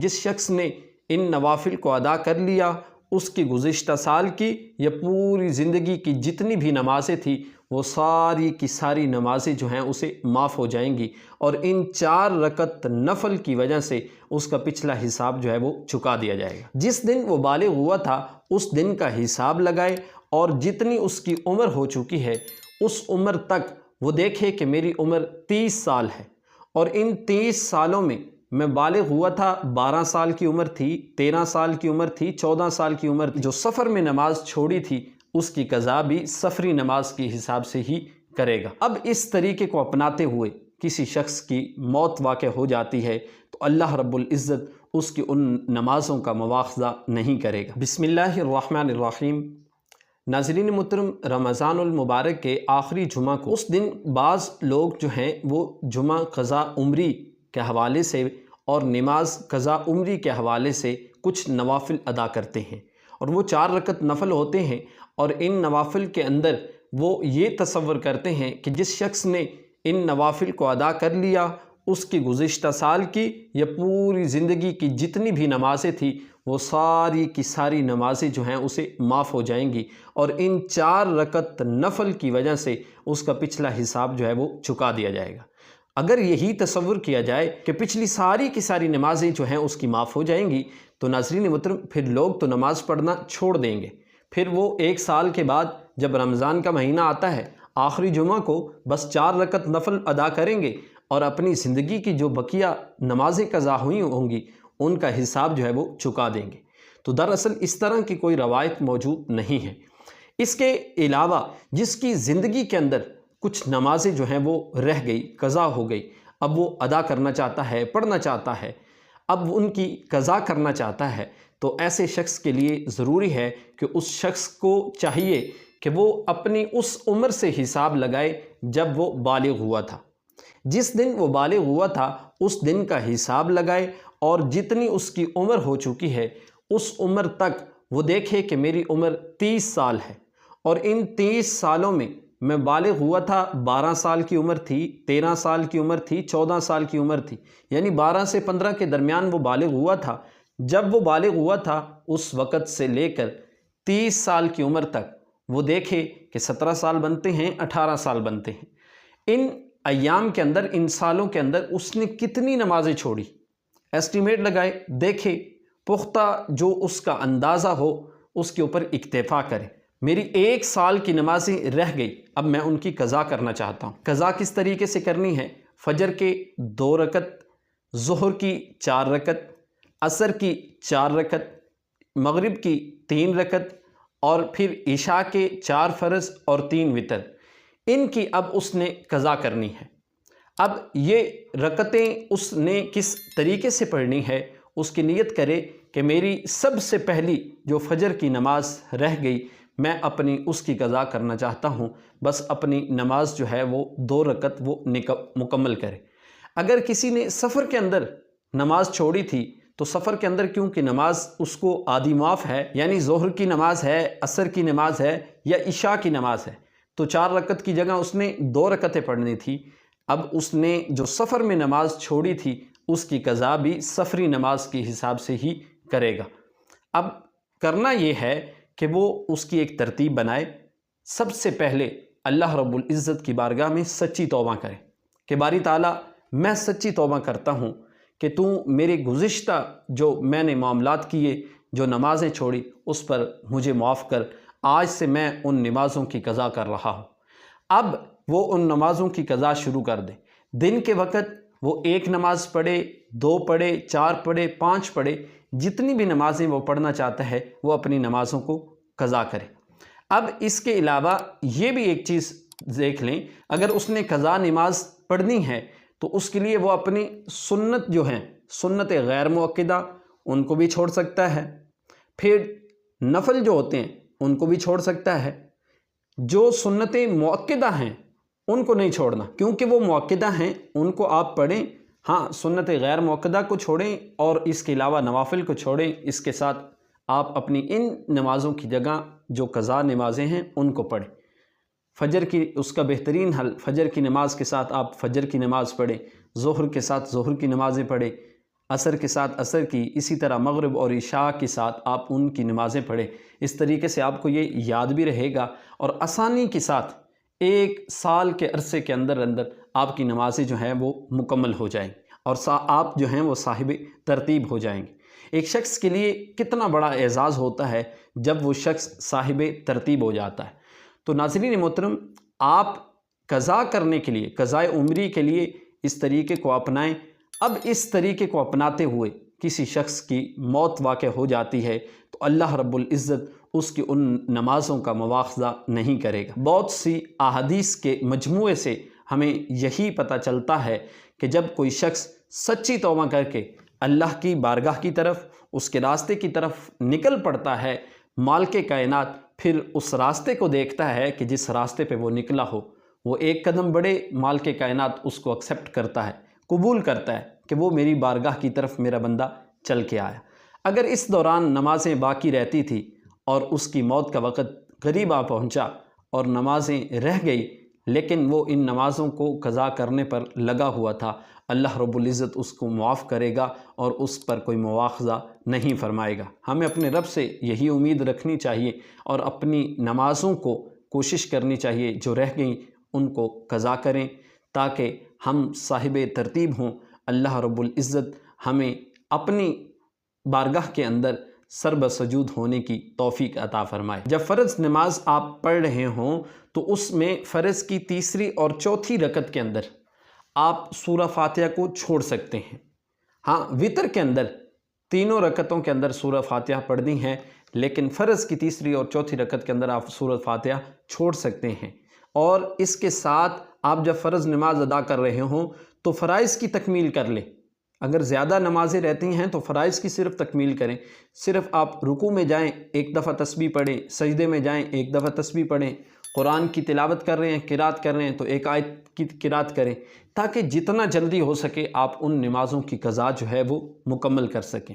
جس شخص نے ان نوافل کو ادا کر لیا اس کی گزشتہ سال کی یا پوری زندگی کی جتنی بھی نمازیں تھیں وہ ساری کی ساری نمازیں جو ہیں اسے معاف ہو جائیں گی، اور ان 4 رکعت نفل کی وجہ سے اس کا پچھلا حساب جو ہے وہ چکا دیا جائے گا۔ جس دن وہ بالغ ہوا تھا اس دن کا حساب لگائے، اور جتنی اس کی عمر ہو چکی ہے اس عمر تک وہ دیکھے کہ میری عمر 30 سال ہے، اور ان 30 سالوں میں بالغ ہوا تھا، 12 سال کی عمر تھی، 13 سال کی عمر تھی، 14 سال کی عمر تھی۔ جو سفر میں نماز چھوڑی تھی اس کی قضا بھی سفری نماز کے حساب سے ہی کرے گا۔ اب اس طریقے کو اپناتے ہوئے کسی شخص کی موت واقع ہو جاتی ہے تو اللہ رب العزت اس کی ان نمازوں کا مواخذہ نہیں کرے گا۔ بسم اللہ الرحمن الرحیم۔ ناظرین محترم، رمضان المبارک کے آخری جمعہ کو اس دن بعض لوگ جو ہیں وہ جمعہ قضا عمری کے حوالے سے اور نماز قضا عمری کے حوالے سے کچھ نوافل ادا کرتے ہیں، اور وہ 4 رکعت نفل ہوتے ہیں، اور ان نوافل کے اندر وہ یہ تصور کرتے ہیں کہ جس شخص نے ان نوافل کو ادا کر لیا اس کی گزشتہ سال کی یا پوری زندگی کی جتنی بھی نمازیں تھیں وہ ساری کی ساری نمازیں جو ہیں اسے معاف ہو جائیں گی، اور ان 4 رکعت نفل کی وجہ سے اس کا پچھلا حساب جو ہے وہ چکا دیا جائے گا۔ اگر یہی تصور کیا جائے کہ پچھلی ساری کی ساری نمازیں جو ہیں اس کی معاف ہو جائیں گی تو ناظرین محترم پھر لوگ تو نماز پڑھنا چھوڑ دیں گے، پھر وہ 1 سال کے بعد جب رمضان کا مہینہ آتا ہے آخری جمعہ کو بس 4 رکعت نفل ادا کریں گے، اور اپنی زندگی کی جو بقیہ نمازیں قضا ہوئی ہوں گی ان کا حساب جو ہے وہ چکا دیں گے۔ تو دراصل اس طرح کی کوئی روایت موجود نہیں ہے۔ اس کے علاوہ جس کی زندگی کے اندر کچھ نمازیں جو ہیں وہ رہ گئی، قضا ہو گئی، اب وہ ادا کرنا چاہتا ہے، پڑھنا چاہتا ہے، اب ان کی قضا کرنا چاہتا ہے، تو ایسے شخص کے لیے ضروری ہے کہ اس شخص کو چاہیے کہ وہ اپنی اس عمر سے حساب لگائے جب وہ بالغ ہوا تھا۔ جس دن وہ بالغ ہوا تھا اس دن کا حساب لگائے، اور جتنی اس کی عمر ہو چکی ہے اس عمر تک وہ دیکھے کہ میری عمر 30 سال ہے، اور ان 30 سالوں میں بالغ ہوا تھا، 12 سال کی عمر تھی، 13 سال کی عمر تھی، 14 سال کی عمر تھی، یعنی 12 سے 15 کے درمیان وہ بالغ ہوا تھا۔ جب وہ بالغ ہوا تھا اس وقت سے لے کر 30 سال کی عمر تک وہ دیکھے کہ 17 سال بنتے ہیں، 18 سال بنتے ہیں، ان ایام کے اندر، ان سالوں کے اندر اس نے کتنی نمازیں چھوڑی، ایسٹیمیٹ لگائے، دیکھے، پختہ جو اس کا اندازہ ہو اس کے اوپر اکتفا کرے۔ میری 1 سال کی نمازیں رہ گئی، اب میں ان کی قضا کرنا چاہتا ہوں۔ قضا کس طریقے سے کرنی ہے؟ فجر کے 2 رکعت، ظہر کی 4 رکعت، عصر کی 4 رکعت، مغرب کی 3 رکعت، اور پھر عشاء کے 4 فرض اور 3 وتر، ان کی اب اس نے قضا کرنی ہے۔ اب یہ رکعتیں اس نے کس طریقے سے پڑھنی ہے؟ اس کی نیت کرے کہ میری سب سے پہلی جو فجر کی نماز رہ گئی میں اپنی اس کی قضا کرنا چاہتا ہوں، بس اپنی نماز جو ہے وہ 2 رکعت وہ مکمل کرے۔ اگر کسی نے سفر کے اندر نماز چھوڑی تھی تو سفر کے اندر کیونکہ نماز اس کو آدھی معاف ہے، یعنی ظہر کی نماز ہے، عصر کی نماز ہے یا عشاء کی نماز ہے، تو 4 رکعت کی جگہ اس نے 2 رکعتیں پڑھنی تھی۔ اب اس نے جو سفر میں نماز چھوڑی تھی اس کی قضا بھی سفری نماز کے حساب سے ہی کرے گا۔ اب کرنا یہ ہے کہ وہ اس کی ایک ترتیب بنائے۔ سب سے پہلے اللہ رب العزت کی بارگاہ میں سچی توبہ کرے کہ باری تعالیٰ میں سچی توبہ کرتا ہوں کہ تو میرے گزشتہ جو میں نے معاملات کیے، جو نمازیں چھوڑی، اس پر مجھے معاف کر۔ آج سے میں ان نمازوں کی قضا کر رہا ہوں۔ اب وہ ان نمازوں کی قضا شروع کر دے۔ دن کے وقت وہ 1 نماز پڑھے، 2 پڑھے، 4 پڑھے، 5 پڑھے، جتنی بھی نمازیں وہ پڑھنا چاہتا ہے وہ اپنی نمازوں کو قضا کرے۔ اب اس کے علاوہ یہ بھی ایک چیز دیکھ لیں، اگر اس نے قضا نماز پڑھنی ہے تو اس کے لیے وہ اپنی سنت جو ہیں، سنت غیر مؤکدہ، ان کو بھی چھوڑ سکتا ہے، پھر نفل جو ہوتے ہیں ان کو بھی چھوڑ سکتا ہے۔ جو سنتیں مؤکدہ ہیں ان کو نہیں چھوڑنا، کیونکہ وہ مؤکدہ ہیں، ان کو آپ پڑھیں۔ ہاں، سنت غیر مؤکدہ کو چھوڑیں اور اس کے علاوہ نوافل کو چھوڑیں، اس کے ساتھ آپ اپنی ان نمازوں کی جگہ جو قضا نمازیں ہیں ان کو پڑھیں۔ فجر کی اس کا بہترین حل، فجر کی نماز کے ساتھ آپ فجر کی نماز پڑھیں، ظہر کے ساتھ ظہر کی نمازیں پڑھیں، عصر کے ساتھ عصر کی، اسی طرح مغرب اور عشاء کے ساتھ آپ ان کی نمازیں پڑھیں۔ اس طریقے سے آپ کو یہ یاد بھی رہے گا اور آسانی کے ساتھ 1 سال کے عرصے کے اندر آپ کی نمازیں جو ہیں وہ مکمل ہو جائیں اور آپ جو ہیں وہ صاحب ترتیب ہو جائیں گے۔ ایک شخص کے لیے کتنا بڑا اعزاز ہوتا ہے جب وہ شخص صاحب ترتیب ہو جاتا ہے۔ تو ناظرین محترم، آپ قضا کرنے کے لیے، قضائے عمری کے لیے اس طریقے کو اپنائیں۔ اب اس طریقے کو اپناتے ہوئے کسی شخص کی موت واقع ہو جاتی ہے تو اللہ رب العزت اس کی ان نمازوں کا مواخذہ نہیں کرے گا۔ بہت سی احادیث کے مجموعے سے ہمیں یہی پتہ چلتا ہے کہ جب کوئی شخص سچی توبہ کر کے اللہ کی بارگاہ کی طرف، اس کے راستے کی طرف نکل پڑتا ہے، مالک کائنات پھر اس راستے کو دیکھتا ہے کہ جس راستے پہ وہ نکلا ہو، وہ 1 قدم بڑھے، مالک کائنات اس کو ایکسیپٹ کرتا ہے، قبول کرتا ہے کہ وہ میری بارگاہ کی طرف میرا بندہ چل کے آیا۔ اگر اس دوران نمازیں باقی رہتی تھی اور اس کی موت کا وقت قریب آ پہنچا اور نمازیں رہ گئی، لیکن وہ ان نمازوں کو قضا کرنے پر لگا ہوا تھا، اللہ رب العزت اس کو معاف کرے گا اور اس پر کوئی مواخذہ نہیں فرمائے گا۔ ہمیں اپنے رب سے یہی امید رکھنی چاہیے اور اپنی نمازوں کو کوشش کرنی چاہیے جو رہ گئیں ان کو قضا کریں تاکہ ہم صاحب ترتیب ہوں۔ اللہ رب العزت ہمیں اپنی بارگاہ کے اندر سر بسجود ہونے کی توفیق عطا فرمائے۔ جب فرض نماز آپ پڑھ رہے ہوں تو اس میں فرض کی 3 اور 4 رکعت کے اندر آپ سورہ فاتحہ کو چھوڑ سکتے ہیں۔ ہاں، وتر کے اندر 3 رکعتوں کے اندر سورہ فاتحہ پڑھنی ہے، لیکن فرض کی 3 اور 4 رکعت کے اندر آپ سورہ فاتحہ چھوڑ سکتے ہیں۔ اور اس کے ساتھ آپ جب فرض نماز ادا کر رہے ہوں تو فرائض کی تکمیل کر لیں۔ اگر زیادہ نمازیں رہتی ہیں تو فرائض کی صرف تکمیل کریں۔ صرف آپ رکوع میں جائیں، 1 دفعہ تسبیح پڑھیں، سجدے میں جائیں، 1 دفعہ تسبیح پڑھیں، قرآن کی تلاوت کر رہے ہیں، قرات کر رہے ہیں تو 1 آیت کی قرات کریں، تاکہ جتنا جلدی ہو سکے آپ ان نمازوں کی قضا جو ہے وہ مکمل کر سکیں۔